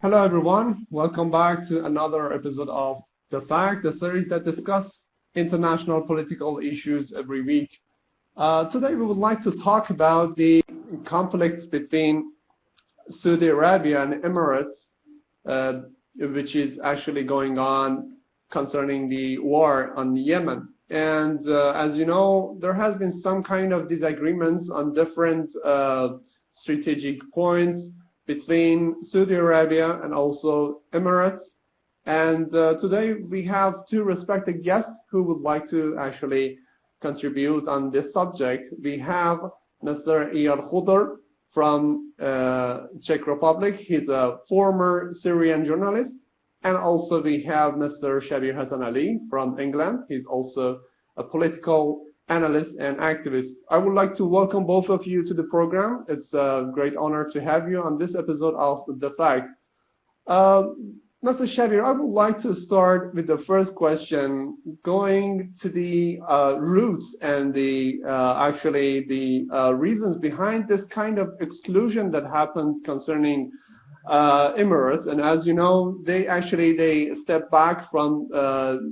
Hello everyone, welcome back to another episode of The Fact, the series that discuss international political issues every week. Today we would like to talk about the conflicts between Saudi Arabia and Emirates, which is actually going on concerning the war on Yemen. And as you know, there has been some kind of disagreements on different strategic points between Saudi Arabia and also Emirates. And today we have two respected guests who would like to actually contribute on this subject. We have Mr. Iyad Khuder from Czech Republic. He's a former Syrian journalist. And also we have Mr. Shabbir Hassanali from England. He's also a political analyst and activist. I would like to welcome both of you to the program. It's a great honor to have you on this episode of The Fact. Mr. Shabbir, I would like to start with the first question, going to the roots and the reasons behind this kind of exclusion that happened concerning Emirates. And as you know, they stepped back from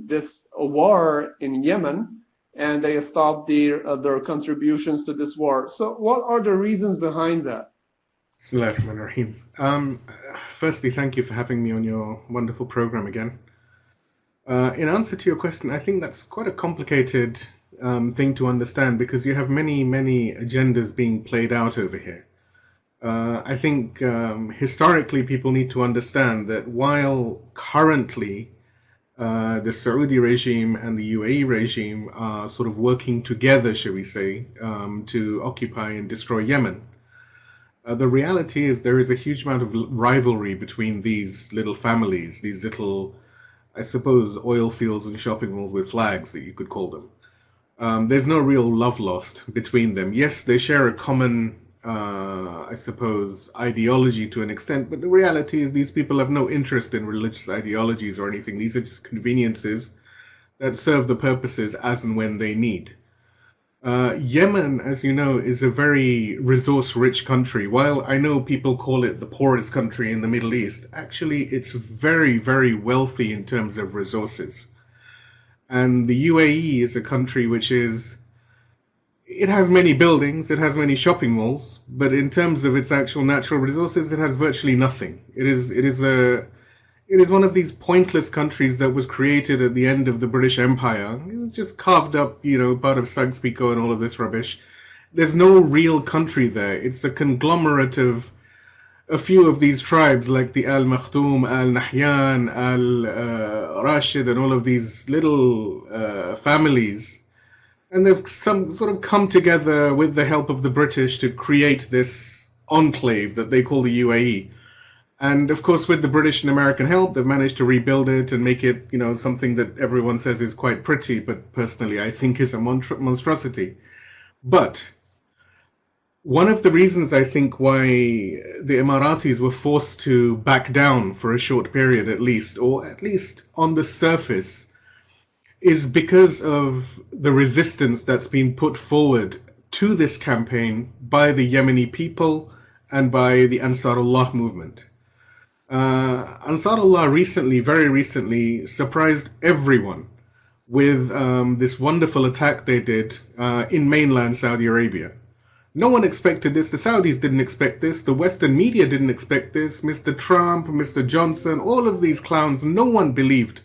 this war in Yemen, and they stopped their contributions to this war. So what are the reasons behind that? Bismillah ar-Rahman ar-Rahim. Firstly, thank you for having me on your wonderful program again. In answer to your question, I think that's quite a complicated thing to understand because you have many agendas being played out over here. I think historically people need to understand that while currently the Saudi regime and the UAE regime are sort of working together, shall we say, to occupy and destroy Yemen. The reality is there is a huge amount of rivalry between these little families, these little, I suppose, oil fields and shopping malls with flags that you could call them. There's no real love lost between them. Yes, they share a common I suppose, ideology to an extent, but the reality is these people have no interest in religious ideologies or anything. These are just conveniences that serve the purposes as and when they need. Yemen, as you know, is a very resource-rich country. While I know people call it the poorest country in the Middle East, actually it's very wealthy in terms of resources. And the UAE is a country which it has many buildings, it has many shopping malls, but in terms of its actual natural resources, it has virtually nothing. It is one of these pointless countries that was created at the end of the British Empire. It was just carved up, part of Sykes-Picot and all of this rubbish. There's no real country there. It's a conglomerate of a few of these tribes, like the Al Makhtoum, Al Nahyan, Al Rashid, and all of these little families. And they've sort of come together with the help of the British to create this enclave that they call the UAE. And of course, with the British and American help, they've managed to rebuild it and make it, something that everyone says is quite pretty, but personally I think is a monstrosity. But one of the reasons I think why the Emiratis were forced to back down for a short period at least, or at least on the surface, is because of the resistance that's been put forward to this campaign by the Yemeni people and by the Ansarullah movement. Ansarullah very recently, surprised everyone with this wonderful attack they did in mainland Saudi Arabia. No one expected this. The Saudis didn't expect this. The Western media didn't expect this. Mr. Trump, Mr. Johnson, all of these clowns, no one believed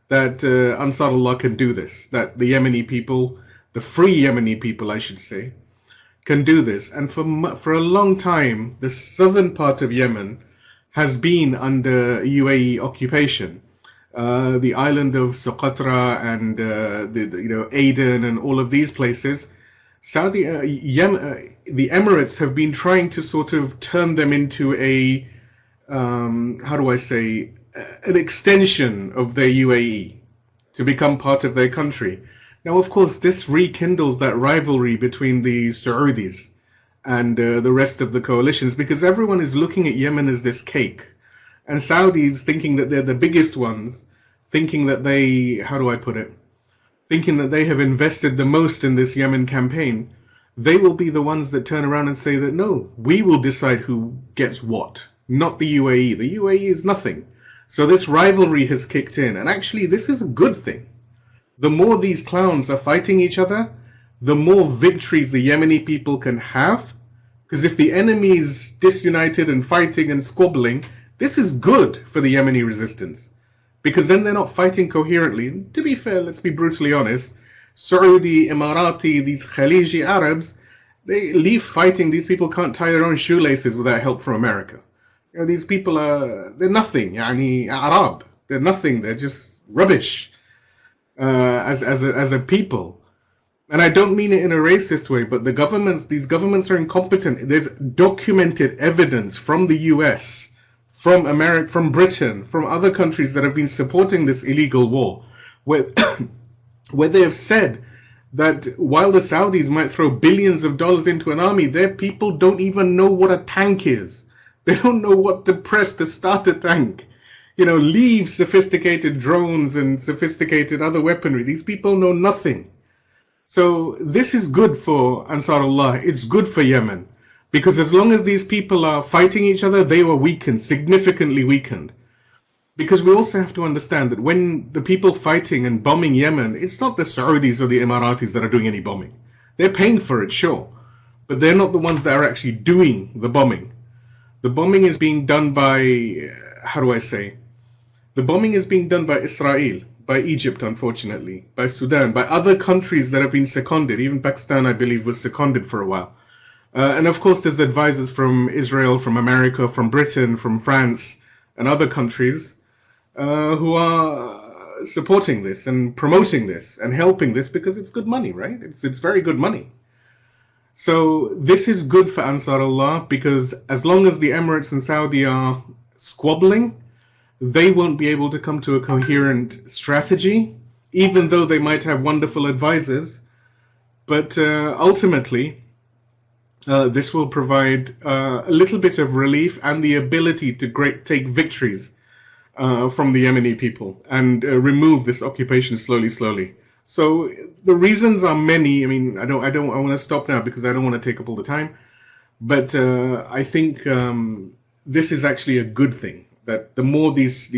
that Ansarullah can do this, that the Yemeni people, the free Yemeni people, I should say, can do this. And for a long time, the southern part of Yemen has been under UAE occupation. The island of Socotra and Aden and all of these places, the Emirates have been trying to sort of turn them into an extension of their UAE to become part of their country. Now, of course, this rekindles that rivalry between the Saudis and the rest of the coalitions because everyone is looking at Yemen as this cake. And Saudis thinking that they're the biggest ones, thinking that thinking that they have invested the most in this Yemen campaign, they will be the ones that turn around and say that, no, we will decide who gets what. not the UAE. The UAE is nothing. So this rivalry has kicked in, and actually this is a good thing. The more these clowns are fighting each other, the more victories the Yemeni people can have. Because if the enemy is disunited and fighting and squabbling, this is good for the Yemeni resistance. Because then they're not fighting coherently. And to be fair, let's be brutally honest, Saudi, Emirati, these Khaliji Arabs, they leave fighting. These people can't tie their own shoelaces without help from America. You know, these people they're nothing. Yani Arab, they're nothing. They're just rubbish as a people. And I don't mean it in a racist way, but these governments are incompetent. There's documented evidence from the US, from America, from Britain, from other countries that have been supporting this illegal war, where where they have said that while the Saudis might throw billions of dollars into an army, their people don't even know what a tank is. They don't know what to press to start a tank. You know, leave sophisticated drones and sophisticated other weaponry. These people know nothing. So this is good for Ansarullah. It's good for Yemen. Because as long as these people are fighting each other, they were weakened, significantly weakened. Because we also have to understand that when the people fighting and bombing Yemen, it's not the Saudis or the Emiratis that are doing any bombing. They're paying for it, sure. But they're not the ones that are actually doing the bombing. The bombing is being done by, how do I say? The bombing is being done by Israel, by Egypt, unfortunately, by Sudan, by other countries that have been seconded. Even Pakistan, I believe, was seconded for a while. And of course, there's advisors from Israel, from America, from Britain, from France, and other countries who are supporting this and promoting this and helping this because it's good money, right? It's very good money. So this is good for Ansarullah because as long as the Emirates and Saudi are squabbling, they won't be able to come to a coherent strategy, even though they might have wonderful advisors. But ultimately, this will provide a little bit of relief and the ability to take victories from the Yemeni people and remove this occupation slowly. So the reasons are many. I mean, I want to stop now because I don't want to take up all the time. But I think this is actually a good thing. That the more these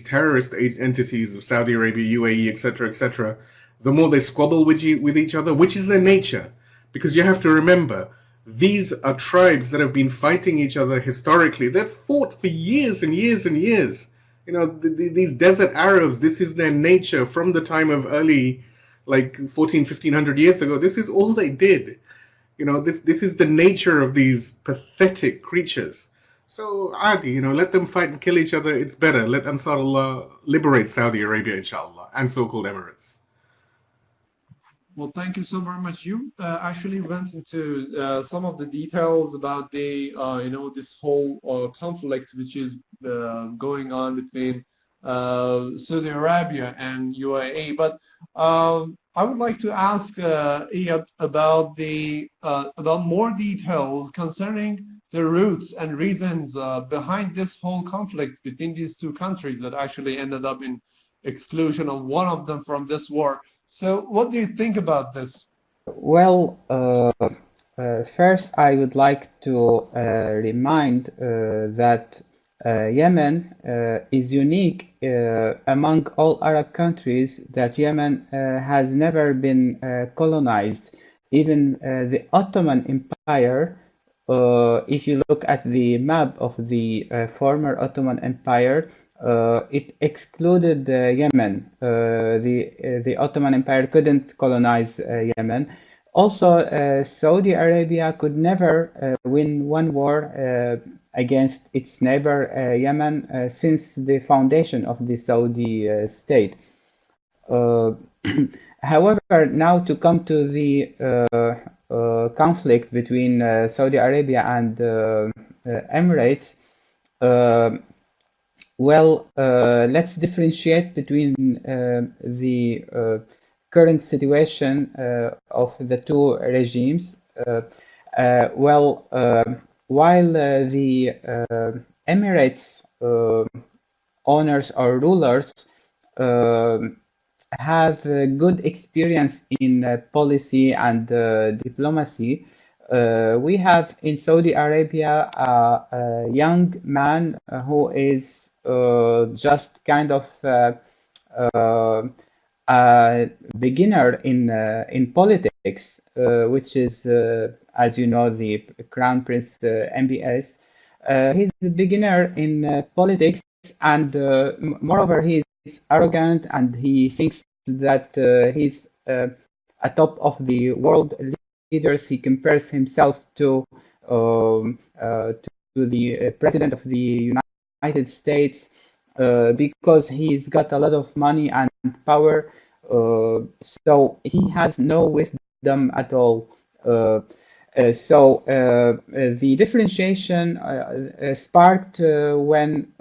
terrorist entities of Saudi Arabia, UAE, etc., the more they squabble with each other, which is their nature. Because you have to remember, these are tribes that have been fighting each other historically. They've fought for years and years and years. You know, these desert Arabs, this is their nature from the time of early, like 1500 years ago. This is all they did. You know, this is the nature of these pathetic creatures. So, Adi, you know, let them fight and kill each other. It's better. Let Ansarullah liberate Saudi Arabia, inshallah, and so-called Emirates. Well, thank you so very much. You actually went into some of the details about the, this whole conflict which is going on between Saudi Arabia and UAE. But I would like to ask Iyad about more details concerning the roots and reasons behind this whole conflict between these two countries that actually ended up in exclusion of one of them from this war. So what do you think about this? Well, first I would like to remind that Yemen is unique among all Arab countries, that Yemen has never been colonized. Even the Ottoman Empire, if you look at the map of the former Ottoman Empire, it excluded Yemen. The Ottoman Empire couldn't colonize Yemen. Also, Saudi Arabia could never win one war against its neighbor Yemen since the foundation of the Saudi state. However, now to come to the conflict between Saudi Arabia and Emirates, let's differentiate between the current situation of the two regimes. While the Emirates owners or rulers have good experience in policy and diplomacy, We have in Saudi Arabia a young man who is just kind of a beginner in politics, which is, as you know, the Crown Prince MBS. He's a beginner in politics, and moreover, he is arrogant, and he thinks that he's atop of the world leaders. He compares himself to the president of the United States because he's got a lot of money and power. So he has no wisdom at all. The differentiation sparked when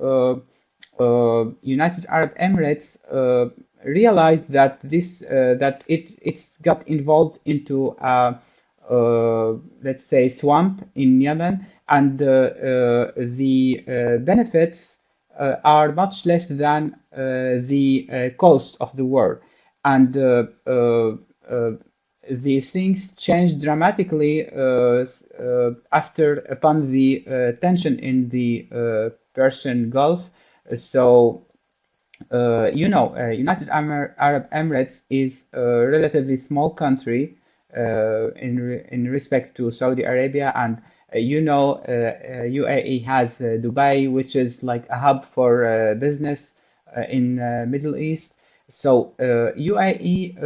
United Arab Emirates realized that it's got involved into a let's say swamp in Yemen, and the benefits are much less than the cost of the war, and these things changed dramatically upon the tension in the Persian Gulf. So United Arab Emirates is a relatively small country in respect to Saudi Arabia, and UAE has Dubai, which is like a hub for business in Middle East. So UAE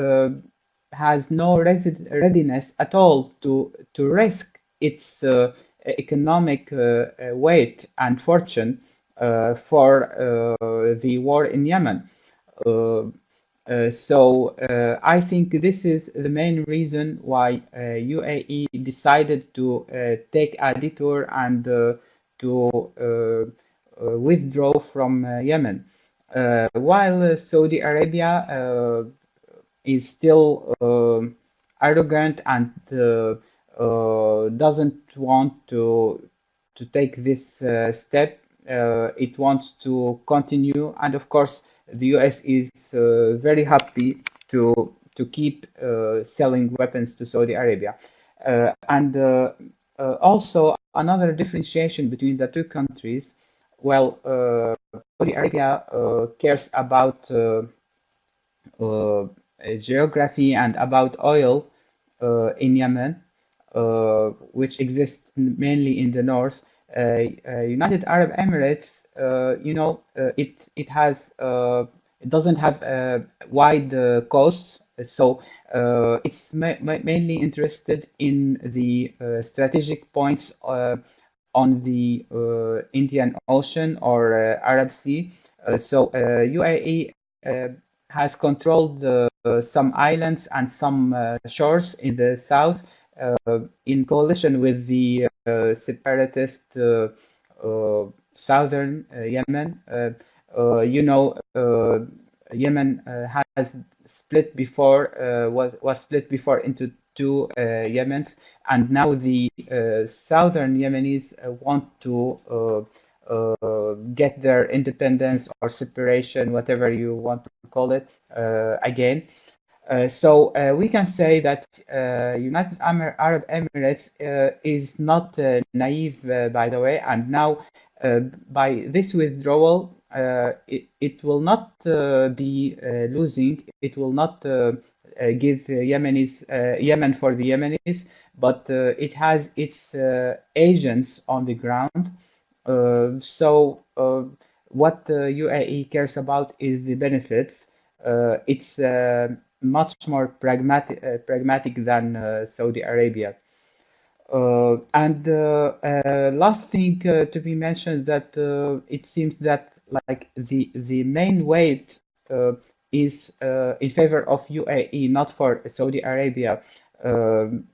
has no readiness at all to risk its economic weight and fortune for the war in Yemen. I think this is the main reason why UAE decided to take a detour and to withdraw from Yemen, while Saudi Arabia is still arrogant and doesn't want to take this step. It wants to continue, and of course, the US is very happy to keep selling weapons to Saudi Arabia. Also, another differentiation between the two countries. Well, Saudi Arabia cares about geography and about oil in Yemen, which exists mainly in the north. United Arab Emirates, it doesn't have wide coasts, so it's mainly interested in the strategic points on the Indian Ocean or Arab Sea. UAE has controlled some islands and some shores in the south in coalition with the separatist southern Yemen. Yemen has split before, was split before into two Yemens, and now the southern Yemenis want to get their independence or separation, whatever you want to call it, again. We can say that United Arab Emirates is not naive, by the way, and now by this withdrawal, it will not be losing. It will not give Yemen for the Yemenis, but it has its agents on the ground. What UAE cares about is the benefits. It's much more pragmatic than Saudi Arabia. Last thing to be mentioned, that it seems that like the main weight is in favor of UAE, not for Saudi Arabia,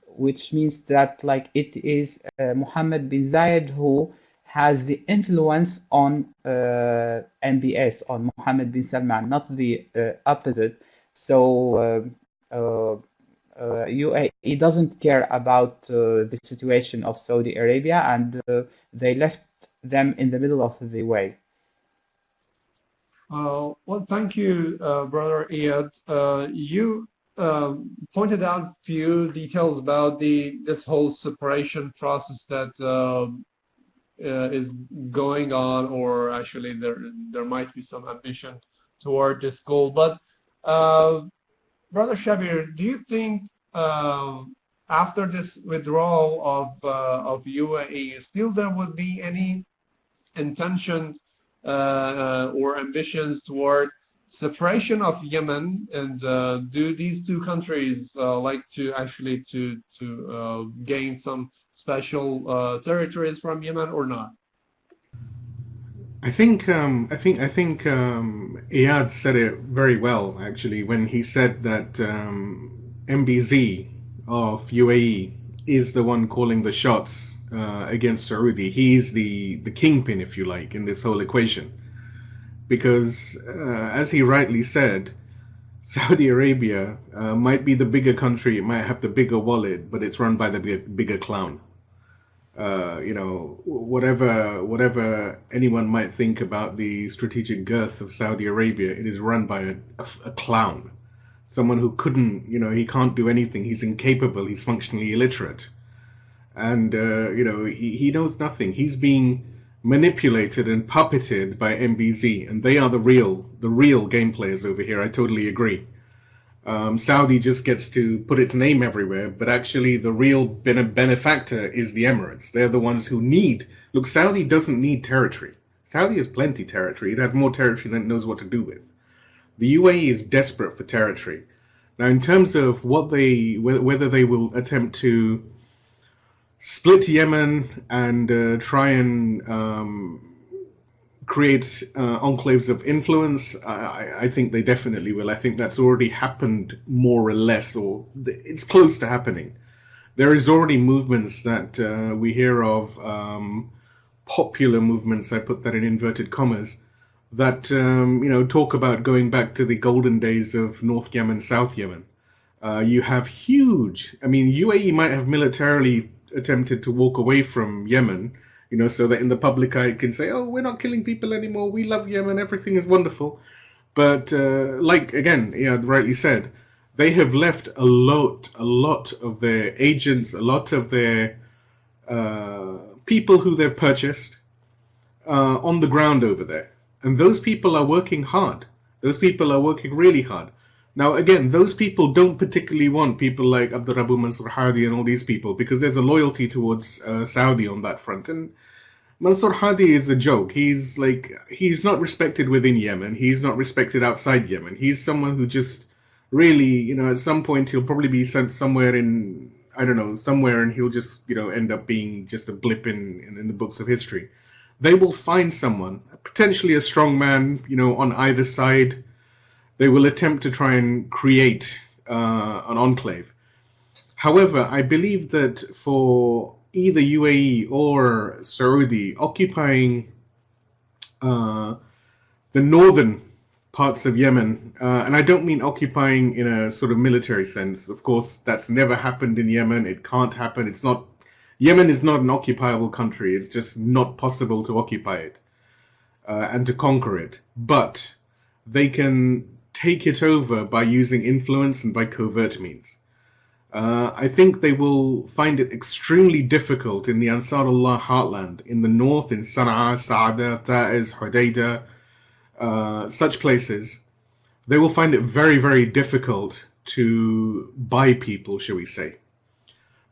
which means that like it is Mohammed bin Zayed who has the influence on MBS, on Mohammed bin Salman, not the opposite. So UAE doesn't care about the situation of Saudi Arabia, and they left them in the middle of the way. Well, thank you, brother Iyad. You pointed out few details about this whole separation process that is going on, or actually there might be some ambition toward this goal. But Brother Shabbir, do you think after this withdrawal of UAE, still there would be any intentions or ambitions toward separation of Yemen, and do these two countries like to actually to gain some special territories from Yemen or not? I think Iyad said it very well actually when he said that MBZ of UAE is the one calling the shots against Saudi. He's the kingpin, if you like, in this whole equation. Because, as he rightly said, Saudi Arabia might be the bigger country, it might have the bigger wallet, but it's run by the bigger clown. Whatever anyone might think about the strategic girth of Saudi Arabia, it is run by a clown. Someone who couldn't, he can't do anything, he's incapable, he's functionally illiterate. And, he knows nothing. He's being manipulated and puppeted by MBZ, and they are the real game players over here. I totally agree. Saudi just gets to put its name everywhere, but actually the real benefactor is the Emirates. They're the ones who need. Look, Saudi doesn't need territory. Saudi has plenty territory. It has more territory than it knows what to do with. The UAE is desperate for territory. Now, in terms of whether they will attempt to split Yemen and try and create enclaves of influence, I think they definitely will. I think that's already happened more or less, or it's close to happening. There is already movements that we hear of, popular movements, I put that in inverted commas, that talk about going back to the golden days of North Yemen, South Yemen. You have huge, UAE might have militarily attempted to walk away from Yemen, so that in the public eye it can say, oh, we're not killing people anymore, we love Yemen, everything is wonderful. But rightly said, they have left a lot of their agents, a lot of their people who they've purchased on the ground over there. And those people are working hard. Those people are working really hard. Now, again, those people don't particularly want people like Abdurrabbu Mansour Hadi and all these people, because there's a loyalty towards Saudi on that front. And Mansour Hadi is a joke. He's not respected within Yemen. He's not respected outside Yemen. He's someone who just really, at some point he'll probably be sent somewhere and he'll just, end up being just a blip in the books of history. They will find someone, potentially a strong man, on either side. They will attempt to try and create an enclave. However, I believe that for either UAE or Saudi occupying the northern parts of Yemen, and I don't mean occupying in a sort of military sense. Of course, that's never happened in Yemen. It can't happen. Yemen is not an occupiable country. It's just not possible to occupy it and to conquer it. But they can take it over by using influence and by covert means. I think they will find it extremely difficult in the Ansarullah heartland, in the north, in Sana'a, Saada, Ta'iz, Hudaydah, such places. They will find it very, very difficult to buy people, shall we say.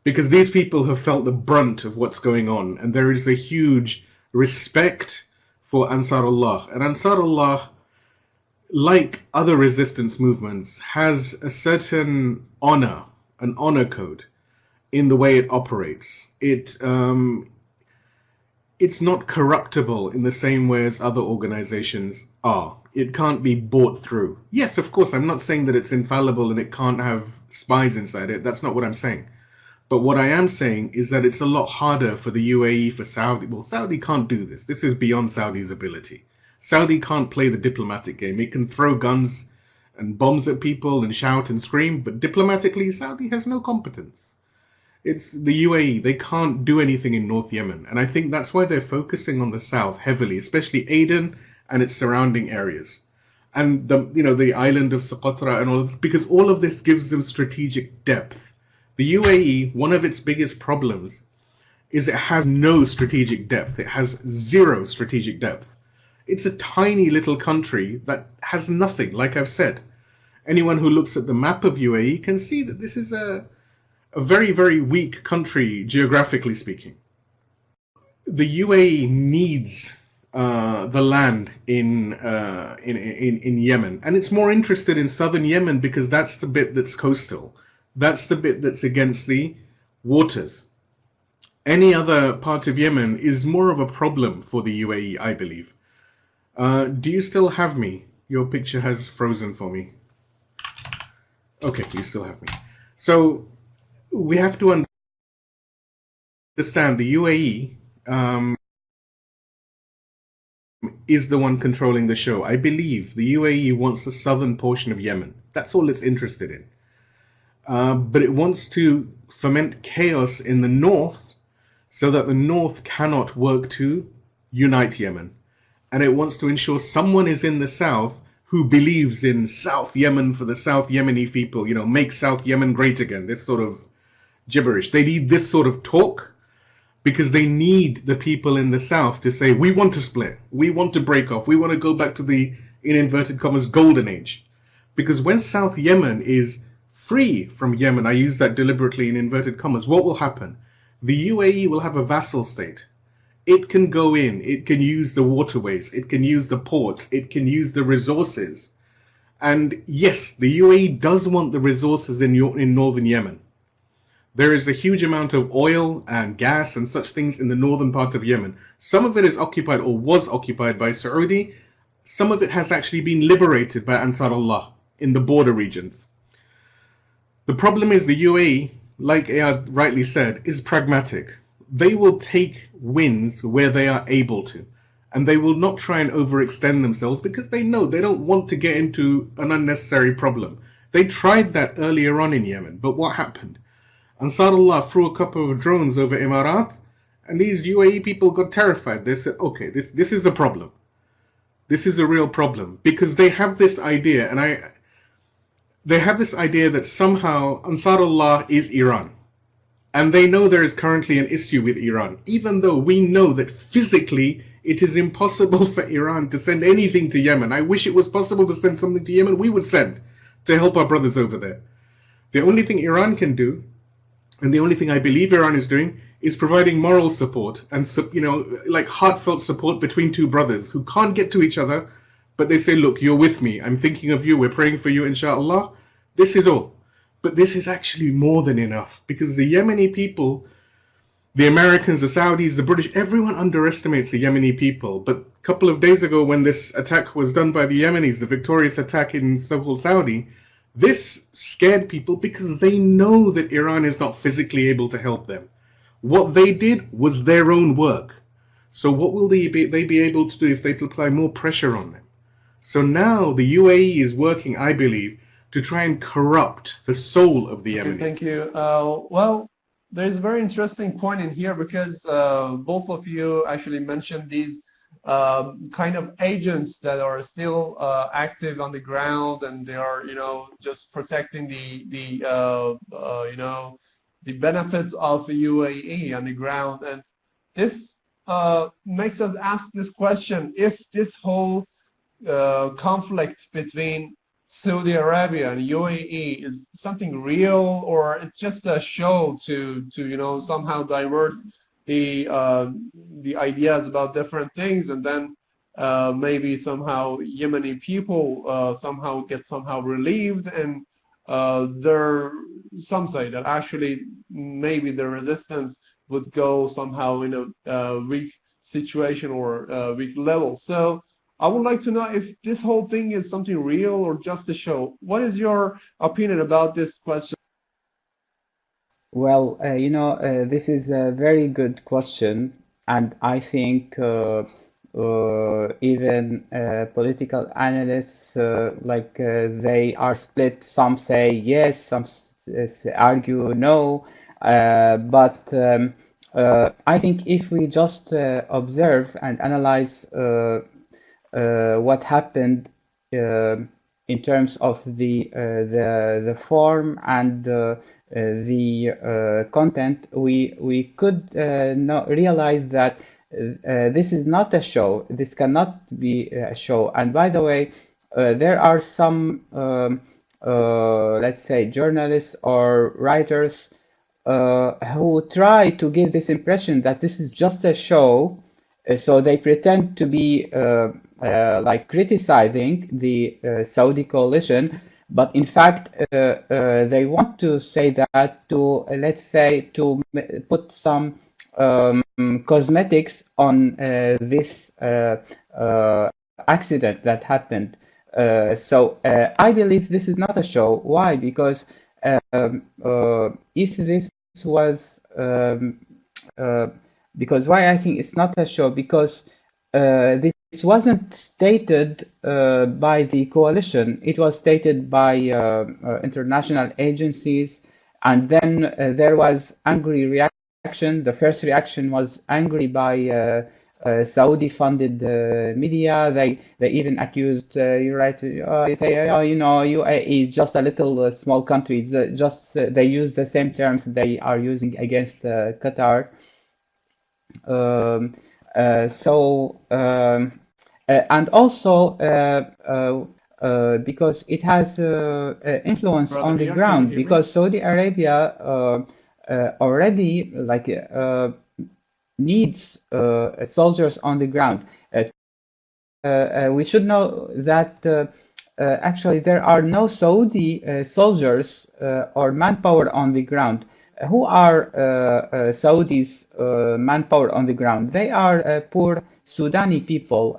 Because these people have felt the brunt of what's going on, and there is a huge respect for Ansarullah. And Ansarullah, like other resistance movements, has a certain honor, an honor code in the way it operates. It's not corruptible in the same way as other organizations are. It can't be bought through. Yes, of course, I'm not saying that it's infallible and it can't have spies inside it. That's not what I'm saying. But what I am saying is that it's a lot harder for the UAE, for Saudi. Well, Saudi can't do this. This is beyond Saudi's ability. Saudi can't play the diplomatic game. It can throw guns and bombs at people and shout and scream, but diplomatically, Saudi has no competence. It's the UAE. They can't do anything in North Yemen. And I think that's why they're focusing on the south heavily, especially Aden and its surrounding areas. and the island of Socotra and all of this, because all of this gives them strategic depth. The UAE, one of its biggest problems is it has no strategic depth. It has zero strategic depth. It's a tiny little country that has nothing, like I've said. Anyone who looks at the map of UAE can see that this is a very, very weak country, geographically speaking. The UAE needs the land in Yemen, and it's more interested in southern Yemen because that's the bit that's coastal. That's the bit that's against the waters. Any other part of Yemen is more of a problem for the UAE, I believe. Do you still have me? Your picture has frozen for me. Okay, you still have me. So we have to understand the UAE is the one controlling the show. I believe the UAE wants the southern portion of Yemen. That's all it's interested in. But it wants to foment chaos in the north so that the north cannot work to unite Yemen. And it wants to ensure someone is in the south who believes in South Yemen for the South Yemeni people, make South Yemen great again, this sort of gibberish. They need this sort of talk because they need the people in the south to say, we want to split, we want to break off, we want to go back to the, in inverted commas, golden age. Because when South Yemen is free from Yemen, I use that deliberately in inverted commas, what will happen? The UAE will have a vassal state. It can go in, it can use the waterways, it can use the ports, it can use the resources. And yes, the UAE does want the resources in northern Yemen. There is a huge amount of oil and gas and such things in the northern part of Yemen. Some of it is occupied or was occupied by Saudi. Some of it has actually been liberated by Ansar Allah in the border regions. The problem is the UAE, like Iyad rightly said, is pragmatic. They will take wins where they are able to. And they will not try and overextend themselves because they know they don't want to get into an unnecessary problem. They tried that earlier on in Yemen, but what happened? Ansar Allah threw a couple of drones over Emirates, and these UAE people got terrified. They said, okay, this is a problem. This is a real problem. Because they have this idea, they have this idea that somehow Ansar Allah is Iran. And they know there is currently an issue with Iran, even though we know that physically it is impossible for Iran to send anything to Yemen. I wish it was possible to send something to Yemen, we would send to help our brothers over there. The only thing Iran can do, and the only thing I believe Iran is doing, is providing moral support and, like heartfelt support between two brothers who can't get to each other, but they say, look, you're with me. I'm thinking of you. We're praying for you, inshallah. This is all. But this is actually more than enough because the Yemeni people, the Americans, the Saudis, the British, everyone underestimates the Yemeni people. But a couple of days ago when this attack was done by the Yemenis, the victorious attack in Saudi, this scared people because they know that Iran is not physically able to help them. What they did was their own work. So what will they be able to do if they apply more pressure on them? So now the UAE is working, I believe, to try and corrupt the soul of the Yemen. Okay, thank you. Well, there's a very interesting point in here because both of you actually mentioned these kind of agents that are still active on the ground, and they are, just protecting the benefits of the UAE on the ground. And this makes us ask this question: if this whole conflict between Saudi Arabia and UAE is something real, or it's just a show to somehow divert the ideas about different things, and then maybe somehow Yemeni people somehow get relieved, and some say that actually maybe the resistance would go somehow in a weak situation or weak level. So I would like to know if this whole thing is something real or just a show. What is your opinion about this question? Well, this is a very good question, and I think even political analysts, they are split. Some say yes, some argue no. But I think if we just observe and analyze what happened in terms of the form and the content, we could realize that this is not a show. This cannot be a show. And by the way, there are some, let's say, journalists or writers who try to give this impression that this is just a show. So they pretend to be like criticizing the Saudi coalition, but in fact they want to say that to, let's say, to put some cosmetics on this accident that happened. So I believe this is not a show. Why? Because if this was because why I think it's not a show, because this wasn't stated by the coalition. It was stated by international agencies, and then there was angry reaction. The first reaction was angry by Saudi-funded media. They even accused you right. Say, oh, you know, UAE is just a little small country. It's just they use the same terms they are using against Qatar. And also because it has influence on the ground, because Saudi Arabia already needs soldiers on the ground. We should know that actually there are no Saudi soldiers or manpower on the ground. Who are Saudi's manpower on the ground? They are poor Sudani people,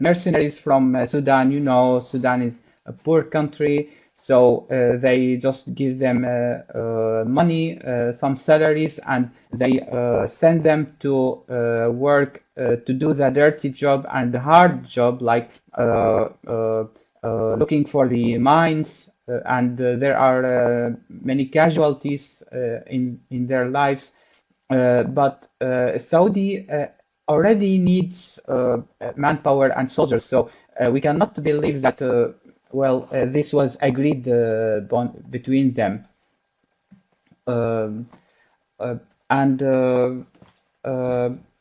mercenaries from Sudan. You know, Sudan is a poor country, so they just give them money, some salaries, and they send them to work to do the dirty job and the hard job, like looking for the mines. And there are many casualties in their lives, but Saudi already needs manpower and soldiers. So we cannot believe that this was agreed between them.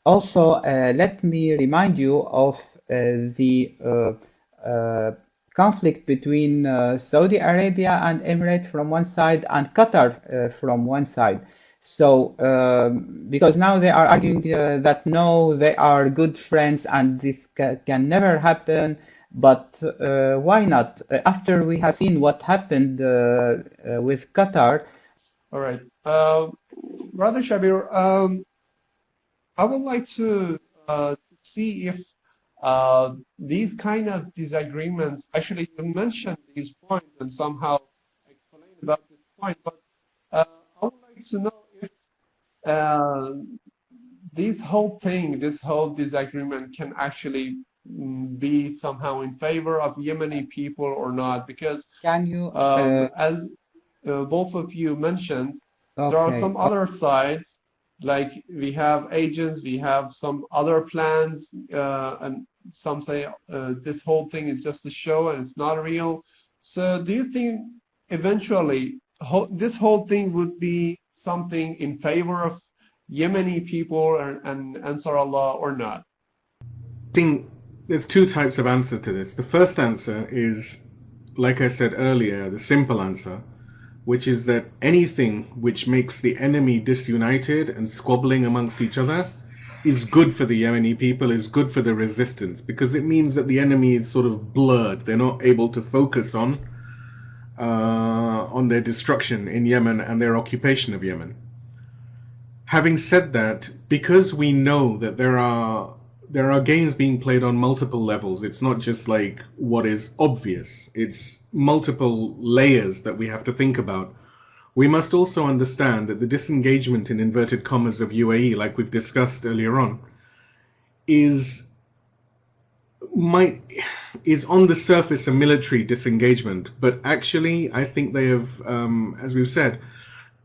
Also, let me remind you of the conflict between Saudi Arabia and Emirates from one side and Qatar from one side. So because now they are arguing that no, they are good friends and this can never happen. But why not? After we have seen what happened with Qatar. All right. Brother Shabbir, I would like to see if these kind of disagreements, actually you mentioned these points and somehow explained about this point, but I would like to know if this whole thing, this whole disagreement can actually be somehow in favor of Yemeni people or not, because can you, as both of you mentioned, there are some other sides, like we have agents, we have some other plans, and some say this whole thing is just a show and it's not real. So do you think eventually this whole thing would be something in favor of Yemeni people and Ansar Allah or not? I think there's two types of answer to this. The first answer is, like I said earlier, the simple answer, which is that anything which makes the enemy disunited and squabbling amongst each other is good for the Yemeni people, is good for the resistance, because it means that the enemy is sort of blurred. They're not able to focus on their destruction in Yemen and their occupation of Yemen. Having said that, because we know that there are games being played on multiple levels, it's not just like what is obvious, it's multiple layers that we have to think about. We must also understand that the disengagement in inverted commas of UAE, like we've discussed earlier on, is on the surface a military disengagement, but actually I think they have, as we've said,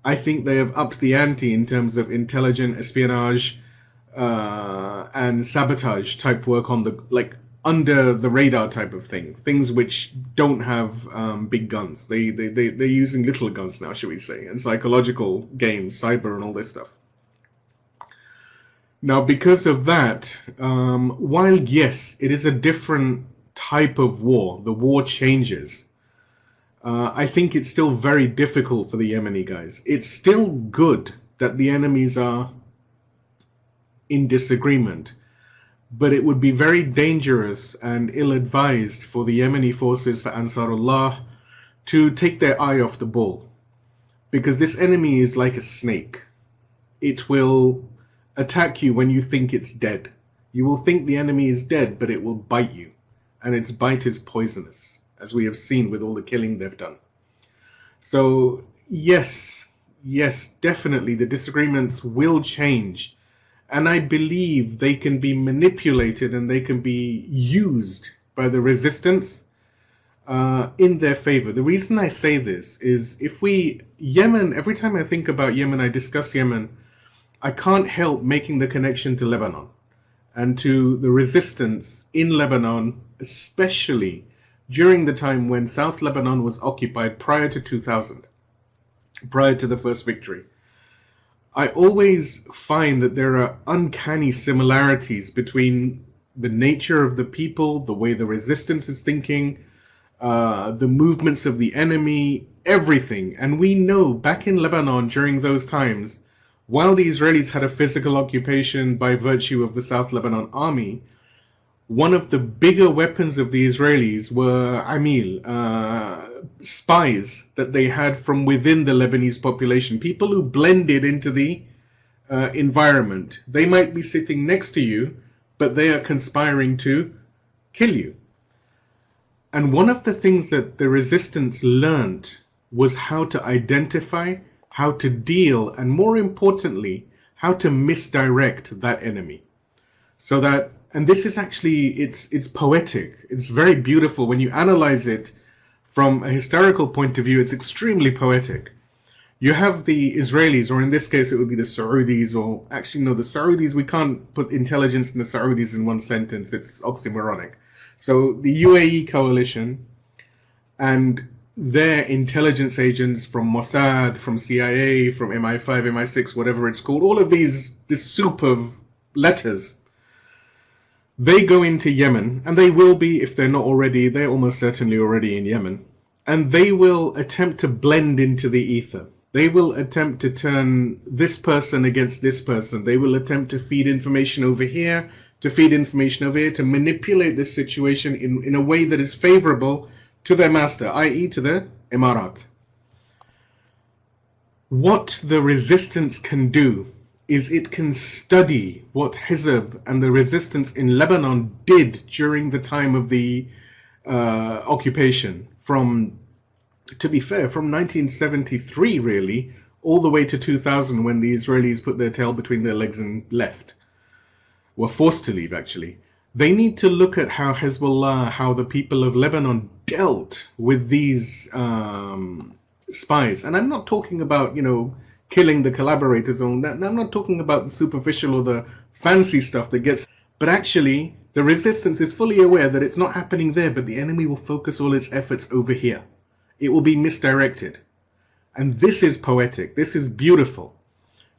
I think they have upped the ante in terms of intelligent espionage and sabotage type work on the, like, under the radar type of thing, things which don't have big guns. They're using little guns now, shall we say, and psychological games, cyber and all this stuff. Now, because of that, while yes, it is a different type of war, the war changes, I think it's still very difficult for the Yemeni guys. It's still good that the enemies are in disagreement, but it would be very dangerous and ill-advised for the Yemeni forces, for Ansarullah, to take their eye off the ball. Because this enemy is like a snake. It will attack you when you think it's dead. You will think the enemy is dead, but it will bite you. And its bite is poisonous, as we have seen with all the killing they've done. So, yes, definitely the disagreements will change. And I believe they can be manipulated and they can be used by the resistance in their favor. The reason I say this is Yemen, every time I think about Yemen, I discuss Yemen, I can't help making the connection to Lebanon and to the resistance in Lebanon, especially during the time when South Lebanon was occupied prior to 2000, prior to the first victory. I always find that there are uncanny similarities between the nature of the people, the way the resistance is thinking, the movements of the enemy, everything. And we know back in Lebanon during those times, while the Israelis had a physical occupation by virtue of the South Lebanon army, one of the bigger weapons of the Israelis were spies that they had from within the Lebanese population, people who blended into the environment. They might be sitting next to you, but they are conspiring to kill you. And one of the things that the resistance learned was how to identify, how to deal, and more importantly, how to misdirect that enemy. So that, and this is actually, it's poetic. It's very beautiful. When you analyze it from a historical point of view, it's extremely poetic. You have the Israelis, or in this case it would be the Saudis, or actually no, the Saudis, we can't put intelligence and the Saudis in one sentence. It's oxymoronic. So the UAE coalition and their intelligence agents from Mossad, from CIA, from MI5, MI6, whatever it's called, all of this soup of letters, they go into Yemen, and they will be, if they're not already, they're almost certainly already in Yemen, and they will attempt to blend into the ether. They will attempt to turn this person against this person. They will attempt to feed information over here, to feed information over here, to manipulate this situation in a way that is favorable to their master, i.e. to the Emirates. What the resistance can do is it can study what Hizb and the resistance in Lebanon did during the time of the occupation, from, to be fair, from 1973 really, all the way to 2000, when the Israelis put their tail between their legs and left, were forced to leave actually. They need to look at how Hezbollah, how the people of Lebanon dealt with these spies. And I'm not talking about, killing the collaborators on that. I'm not talking about the superficial or the fancy stuff that gets, but actually the resistance is fully aware that it's not happening there, but the enemy will focus all its efforts over here. It will be misdirected. And this is poetic. This is beautiful.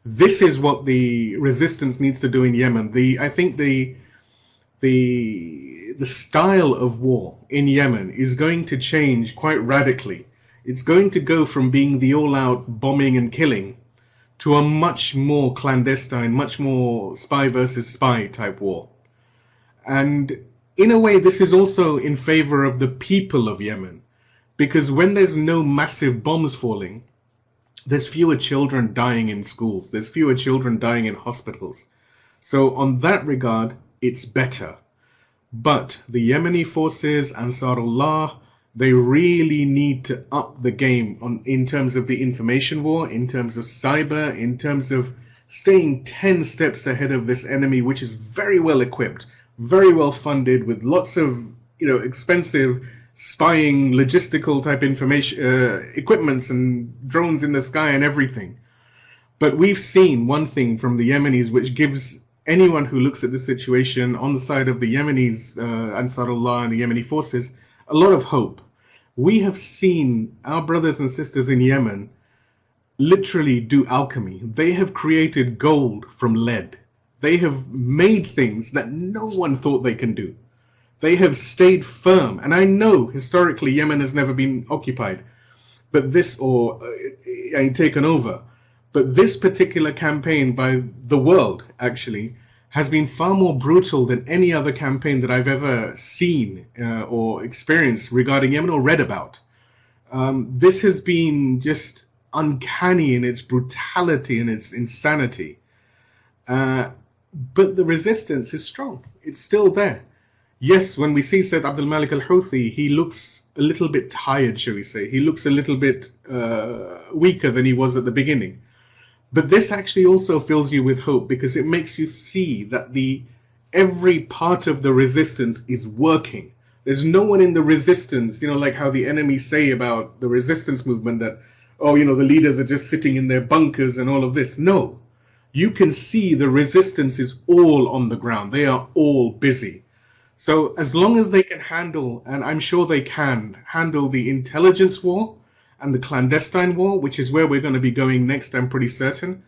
This is what the resistance needs to do in Yemen. I think the style of war in Yemen is going to change quite radically. It's going to go from being the all-out bombing and killing to a much more clandestine, much more spy versus spy type war. And in a way, this is also in favor of the people of Yemen, because when there's no massive bombs falling, there's fewer children dying in schools, there's fewer children dying in hospitals. So on that regard, it's better. But the Yemeni forces, Ansarullah, they really need to up the game in terms of the information war, in terms of cyber, in terms of staying 10 steps ahead of this enemy, which is very well equipped, very well funded, with lots of expensive spying, logistical type information equipments and drones in the sky and everything. But we've seen one thing from the Yemenis which gives anyone who looks at the situation on the side of the Yemenis, Ansarullah and the Yemeni forces, a lot of hope. We have seen our brothers and sisters in Yemen literally do alchemy. They have created gold from lead. They have made things that no one thought they can do. They have stayed firm. And I know historically Yemen has never been occupied, but this, or taken over. But this particular campaign by the world, actually, has been far more brutal than any other campaign that I've ever seen or experienced regarding Yemen or read about. This has been just uncanny in its brutality and its insanity. But the resistance is strong. It's still there. Yes, when we see Sayyid Abdul Malik al-Houthi, he looks a little bit tired, shall we say. He looks a little bit weaker than he was at the beginning. But this actually also fills you with hope, because it makes you see that every part of the resistance is working. There's no one in the resistance, like how the enemies say about the resistance movement that, the leaders are just sitting in their bunkers and all of this. No, you can see the resistance is all on the ground. They are all busy. So as long as they can handle, and I'm sure they can, handle the intelligence war and the clandestine war, which is where we're going to be going next, I'm pretty certain,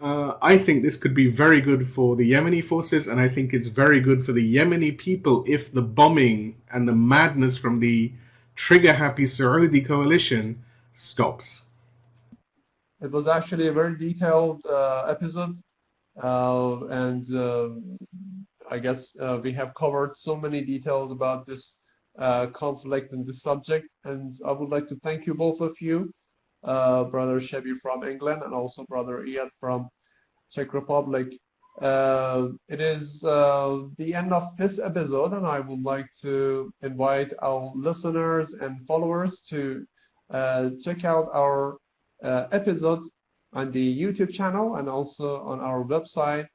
I think this could be very good for the Yemeni forces, and I think it's very good for the Yemeni people if the bombing and the madness from the trigger-happy Saudi coalition stops. It was actually a very detailed episode, and I guess we have covered so many details about this conflict and this subject, and I would like to thank you, both of you, Brother Shabbir from England and also Brother Iyad from Czech Republic. It is the end of this episode, and I would like to invite our listeners and followers to check out our episodes on the YouTube channel and also on our website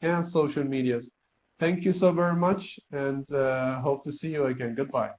and social medias. Thank you so very much, and hope to see you again. Goodbye.